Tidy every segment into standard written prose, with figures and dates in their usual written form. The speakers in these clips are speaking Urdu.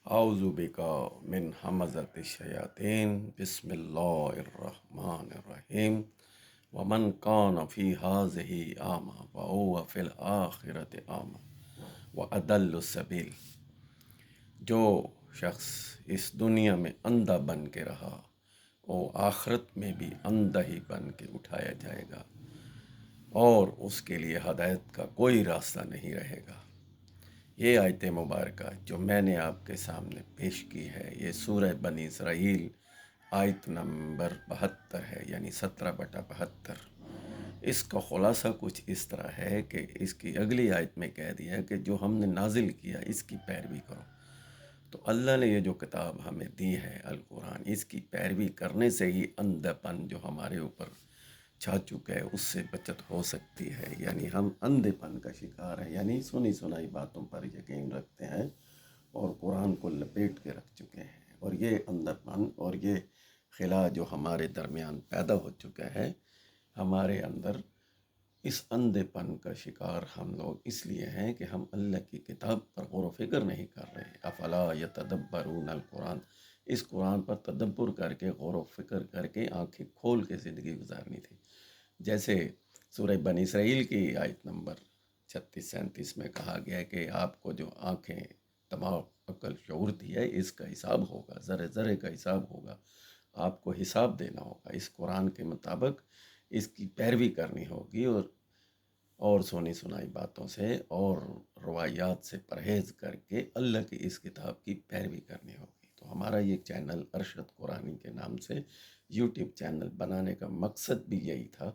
اعوذ بکا من حمزۃ الشیاطین بسم اللہ الرحمن الرحیم ومن کان فی ہذہ اعمی وہو فی الآخرۃ اعمی واضل السبیل۔ جو شخص اس دنیا میں اندھا بن کے رہا وہ آخرت میں بھی اندھا ہی بن کے اٹھایا جائے گا اور اس کے لیے ہدایت کا کوئی راستہ نہیں رہے گا۔ یہ آیت مبارکہ جو میں نے آپ کے سامنے پیش کی ہے، یہ سورہ بنی اسرائیل آیت نمبر 72 ہے، یعنی 17/72۔ اس کا خلاصہ کچھ اس طرح ہے کہ اس کی اگلی آیت میں کہہ دیا ہے کہ جو ہم نے نازل کیا اس کی پیروی کرو۔ تو اللہ نے یہ جو کتاب ہمیں دی ہے القرآن، اس کی پیروی کرنے سے ہی اندھا پن جو ہمارے اوپر چھا چکا ہے اس سے بچت ہو سکتی ہے۔ یعنی ہم اندھے پن کا شکار ہیں، یعنی سنی سنائی باتوں پر یقین رکھتے ہیں اور قرآن کو لپیٹ کے رکھ چکے ہیں، اور یہ اندھا پن اور یہ خلا جو ہمارے درمیان پیدا ہو چکا ہے ہمارے اندر، اس اندھے پن کا شکار ہم لوگ اس لیے ہیں کہ ہم اللہ کی کتاب پر غور و فکر نہیں کر رہے۔ افلا یتدبرون القرآن، اس قرآن پر تدبر کر کے غور و فکر کر کے آنکھیں کھول کے زندگی گزارنی تھی۔ جیسے سورہ بنی اسرائیل کی آیت نمبر 36-37 میں کہا گیا ہے کہ آپ کو جو آنکھیں، دماغ، عقل، شعور دی ہے، اس کا حساب ہوگا، ذرے ذرے کا حساب ہوگا، آپ کو حساب دینا ہوگا۔ اس قرآن کے مطابق اس کی پیروی کرنی ہوگی اور سنی سنائی باتوں سے اور روایات سے پرہیز کر کے اللہ کی اس کتاب کی پیروی کرنی ہوگی۔ تو ہمارا یہ چینل ارشد قرآنی کے نام سے یوٹیوب چینل بنانے کا مقصد بھی یہی تھا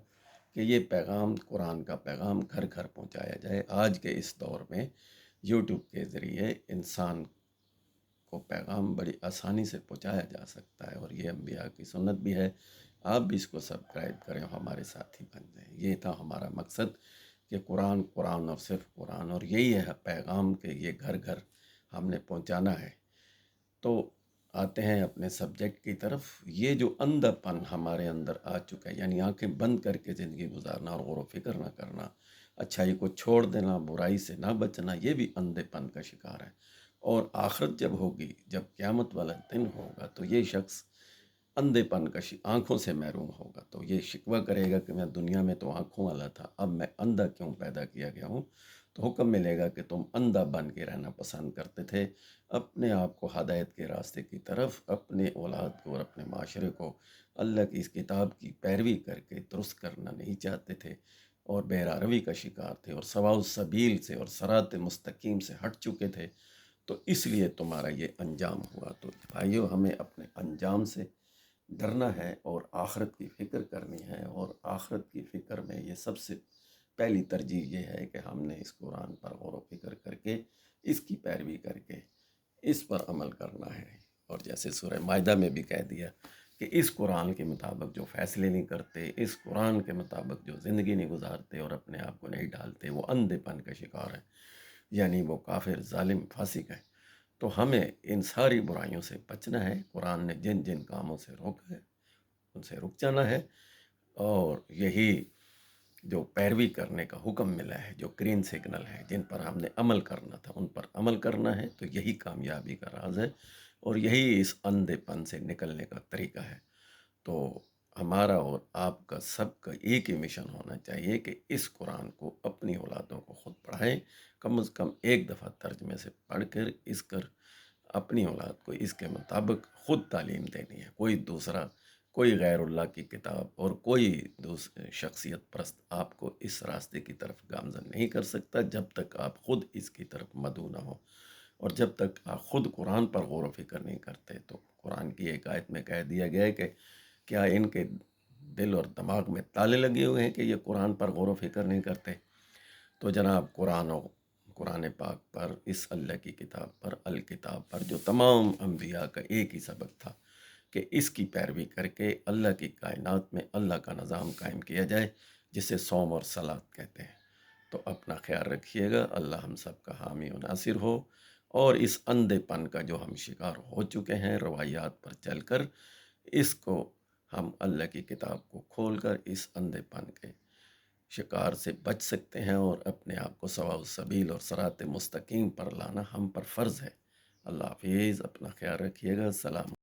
کہ یہ پیغام، قرآن کا پیغام گھر گھر پہنچایا جائے۔ آج کے اس دور میں یوٹیوب کے ذریعے انسان کو پیغام بڑی آسانی سے پہنچایا جا سکتا ہے، اور یہ انبیاء کی سنت بھی ہے۔ آپ بھی اس کو سبسکرائب کریں، ہمارے ساتھی بن جائیں۔ یہ تھا ہمارا مقصد کہ قرآن اور صرف قرآن، اور یہی ہے پیغام کہ یہ گھر گھر ہم نے پہنچانا ہے۔ تو آتے ہیں اپنے سبجیکٹ کی طرف۔ یہ جو اندھا پن ہمارے اندر آ چکا ہے، یعنی آنکھیں بند کر کے زندگی گزارنا اور غور و فکر نہ کرنا، اچھائی کو چھوڑ دینا، برائی سے نہ بچنا، یہ بھی اندھے پن کا شکار ہے۔ اور آخرت جب ہوگی، جب قیامت والا دن ہوگا، تو یہ شخص اندھے پن کا آنکھوں سے محروم ہوگا، تو یہ شکوہ کرے گا کہ میں دنیا میں تو آنکھوں والا تھا، اب میں اندھا کیوں پیدا کیا گیا ہوں۔ تو حکم ملے گا کہ تم اندھا بن کے رہنا پسند کرتے تھے، اپنے آپ کو ہدایت کے راستے کی طرف، اپنے اولاد کو اور اپنے معاشرے کو اللہ کی اس کتاب کی پیروی کر کے درست کرنا نہیں چاہتے تھے، اور بے روی کا شکار تھے، اور سواء السبیل سے اور صراط مستقیم سے ہٹ چکے تھے۔ تو اس لیے تمہارا یہ انجام ہوا۔ تو بھائیو، ہمیں اپنے انجام سے ڈرنا ہے اور آخرت کی فکر کرنی ہے، اور آخرت کی فکر میں یہ سب سے پہلی ترجیح یہ ہے کہ ہم نے اس قرآن پر غور و فکر کر کے، اس کی پیروی کر کے اس پر عمل کرنا ہے۔ اور جیسے سورہ مائدہ میں بھی کہہ دیا کہ اس قرآن کے مطابق جو فیصلے نہیں کرتے، اس قرآن کے مطابق جو زندگی نہیں گزارتے اور اپنے آپ کو نہیں ڈالتے، وہ اندھے پن کا شکار ہے، یعنی وہ کافر، ظالم، فاسق ہے۔ تو ہمیں ان ساری برائیوں سے بچنا ہے۔ قرآن نے جن جن کاموں سے روکا ہے ان سے رک جانا ہے، اور یہی جو پیروی کرنے کا حکم ملا ہے، جو گرین سگنل ہے، جن پر ہم نے عمل کرنا تھا ان پر عمل کرنا ہے، تو یہی کامیابی کا راز ہے، اور یہی اس اندھے پن سے نکلنے کا طریقہ ہے۔ تو ہمارا اور آپ کا سب کا ایک ہی مشن ہونا چاہیے کہ اس قرآن کو اپنی اولادوں کو خود پڑھائیں، کم از کم ایک دفعہ ترجمے سے پڑھ کر اپنی اولاد کو اس کے مطابق خود تعلیم دینی ہے۔ کوئی غیر اللہ کی کتاب اور کوئی شخصیت پرست آپ کو اس راستے کی طرف گامزن نہیں کر سکتا جب تک آپ خود اس کی طرف مدعو نہ ہو، اور جب تک آپ خود قرآن پر غور و فکر نہیں کرتے۔ تو قرآن کی ایک آیت میں کہہ دیا گیا ہے کہ کیا ان کے دل اور دماغ میں تالے لگے ہوئے ہیں کہ یہ قرآن پر غور و فکر نہیں کرتے؟ تو جناب، قرآن پاک پر، اس اللہ کی کتاب پر، الکتاب پر، جو تمام انبیاء کا ایک ہی سبق تھا کہ اس کی پیروی کر کے اللہ کی کائنات میں اللہ کا نظام قائم کیا جائے، جسے صوم اور صلاۃ کہتے ہیں۔ تو اپنا خیال رکھیے گا، اللہ ہم سب کا حامی و ناصر ہو، اور اس اندھے پن کا جو ہم شکار ہو چکے ہیں روایات پر چل کر، اس کو ہم اللہ کی کتاب کو کھول کر اس اندھے پن کے شکار سے بچ سکتے ہیں، اور اپنے آپ کو سواء السبیل اور صراط مستقیم پر لانا ہم پر فرض ہے۔ اللہ حافظ، اپنا خیال رکھیے گا، السلام